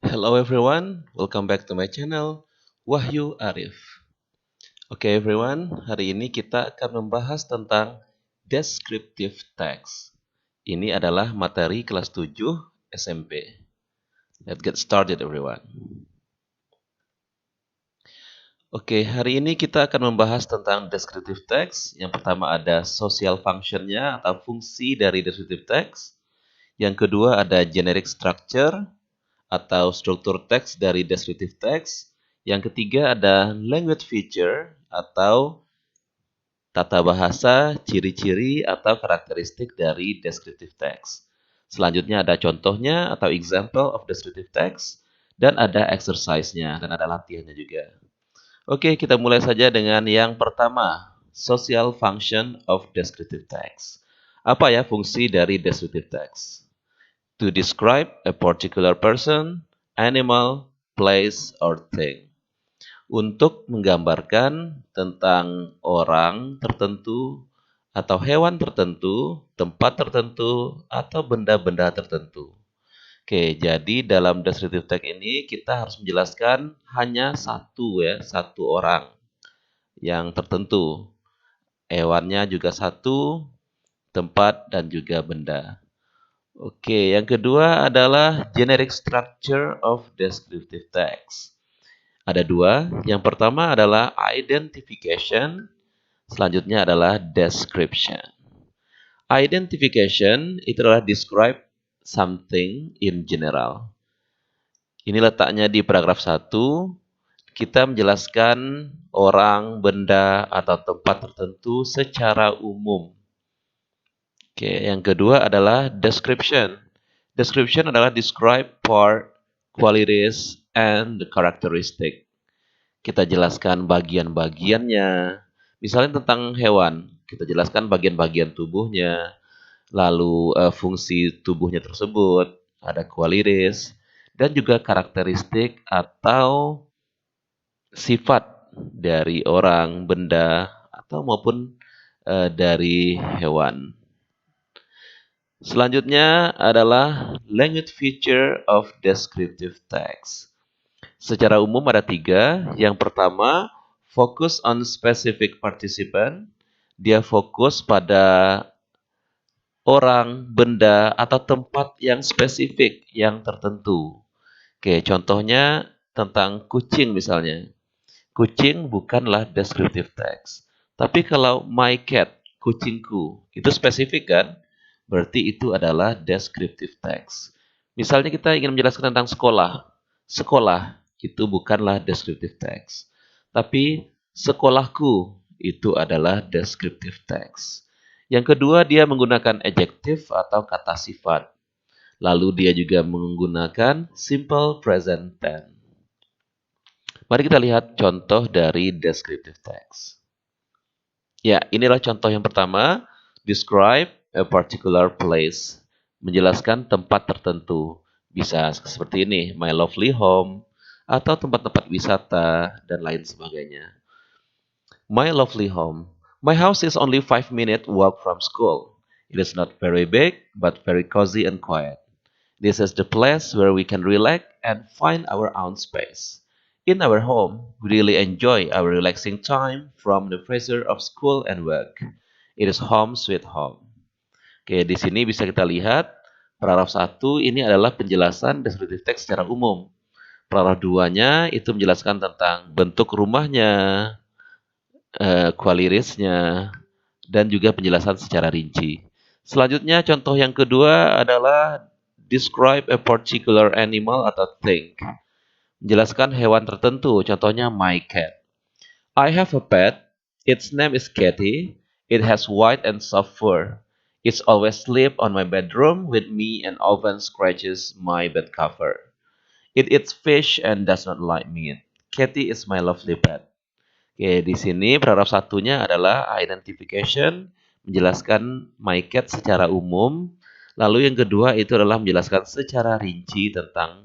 Hello everyone, welcome back to my channel Wahyu Arif. Oke everyone, hari ini kita akan membahas tentang descriptive text. Ini adalah materi kelas 7 SMP. Let's get started everyone. Oke, hari ini kita akan membahas tentang descriptive text. Yang pertama ada social functionnya atau fungsi dari descriptive text. Yang kedua ada generic structure atau struktur teks dari descriptive text. Yang ketiga ada language feature atau tata bahasa, ciri-ciri atau karakteristik dari descriptive text. Selanjutnya ada contohnya atau example of descriptive text dan ada exercise-nya dan ada latihannya juga. Oke, kita mulai saja dengan yang pertama, social function of descriptive text. Apa ya fungsi dari descriptive text? To describe a particular person, animal, place, or thing. Untuk menggambarkan tentang orang tertentu, atau hewan tertentu, tempat tertentu, atau benda-benda tertentu. Oke, jadi dalam descriptive text ini kita harus menjelaskan hanya satu orang yang tertentu. Hewannya juga satu, tempat, dan juga benda. Oke, yang kedua adalah generic structure of descriptive text. Ada dua. Yang pertama adalah identification, selanjutnya adalah description. Identification itu adalah describe something in general. Ini letaknya di paragraf 1. Kita menjelaskan orang, benda, atau tempat tertentu secara umum. Oke, yang kedua adalah description. Description adalah describe part, qualities, and the characteristic. Kita jelaskan bagian-bagiannya. Misalnya tentang hewan, kita jelaskan bagian-bagian tubuhnya, lalu fungsi tubuhnya tersebut, ada qualities, dan juga karakteristik atau sifat dari orang, benda, atau maupun dari hewan. Selanjutnya adalah language feature of descriptive text. Secara umum ada 3. Yang pertama, focus on specific participant. Dia fokus pada orang, benda, atau tempat yang spesifik, yang tertentu. Oke, contohnya tentang kucing misalnya. Kucing bukanlah descriptive text. Tapi kalau my cat, kucingku, itu spesifik kan? Berarti itu adalah descriptive text. Misalnya kita ingin menjelaskan tentang sekolah. Sekolah itu bukanlah descriptive text. Tapi sekolahku itu adalah descriptive text. Yang kedua, dia menggunakan adjective atau kata sifat. Lalu dia juga menggunakan simple present tense. Mari kita lihat contoh dari descriptive text. Ya, inilah contoh yang pertama. Describe a particular place. Menjelaskan tempat tertentu. Bisa seperti ini, my lovely home, atau tempat-tempat wisata, dan lain sebagainya. My lovely home. My house is only 5-minute walk from school. It is not very big, but very cozy and quiet. This is the place where we can relax and find our own space. In our home, we really enjoy our relaxing time from the pressure of school and work. It is home sweet home. Oke, di sini bisa kita lihat paragraf 1 ini adalah penjelasan descriptive text secara umum. Paragraf 2-nya itu menjelaskan tentang bentuk rumahnya, qualities-nya, dan juga penjelasan secara rinci. Selanjutnya contoh yang kedua adalah describe a particular animal atau thing. Menjelaskan hewan tertentu, contohnya my cat. I have a pet. Its name is Kitty. It has white and soft fur. It's always sleep on my bedroom with me and often scratches my bed cover. It eats fish and does not like meat. Kitty is my lovely pet. Oke, di sini paragraf satunya adalah identification, menjelaskan my cat secara umum. Lalu yang kedua itu adalah menjelaskan secara rinci tentang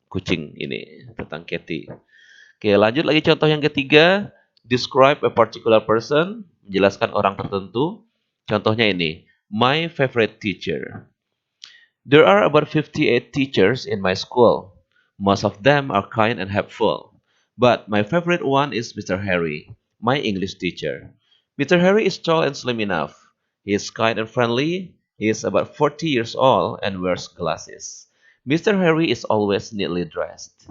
kucing ini, tentang Kitty. Oke, lanjut lagi contoh yang ketiga. Describe a particular person, menjelaskan orang tertentu. Contohnya ini, my favorite teacher. There are about 58 teachers in my school. Most of them are kind and helpful. But my favorite one is Mr. Harry, my English teacher. Mr. Harry is tall and slim enough. He is kind and friendly. He is about 40 years old and wears glasses. Mr. Harry is always neatly dressed.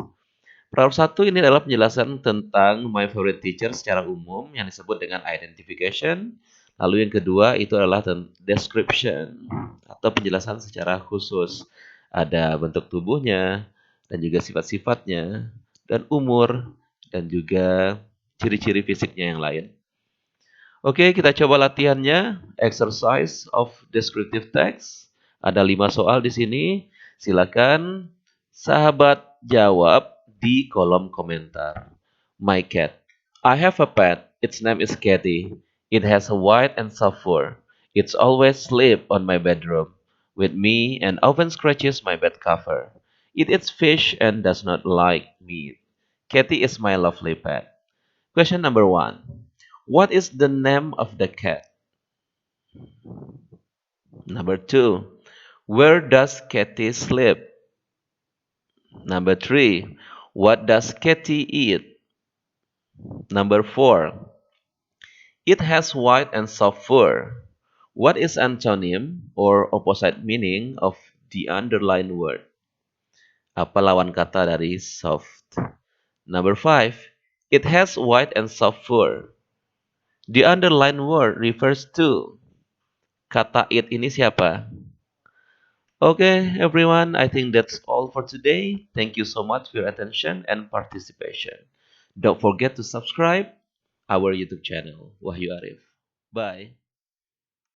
Paragraf 1 ini adalah penjelasan tentang my favorite teacher secara umum yang disebut dengan identification. Lalu yang kedua itu adalah description atau penjelasan secara khusus. Ada bentuk tubuhnya dan juga sifat-sifatnya dan umur dan juga ciri-ciri fisiknya yang lain. Oke, kita coba latihannya. Exercise of descriptive text. Ada 5 soal di sini. Silakan sahabat jawab di kolom komentar. My cat. I have a pet. Its name is Kitty. It has a white and soft fur. It's always sleep on my bedroom with me and often scratches my bed cover. It eats fish and does not like meat. Kitty is my lovely pet. Question number 1. What is the name of the cat? Number 2. Where does Kitty sleep? Number 3. What does Kitty eat? Number 4. It has white and soft fur. What is antonym or opposite meaning of the underlined word? Apa lawan kata dari soft? Number 5. It has white and soft fur. The underlined word refers to. Kata it ini siapa? Okay, everyone, I think that's all for today. Thank you so much for your attention and participation. Don't forget to subscribe our YouTube channel, Wahyu Arif. Bye.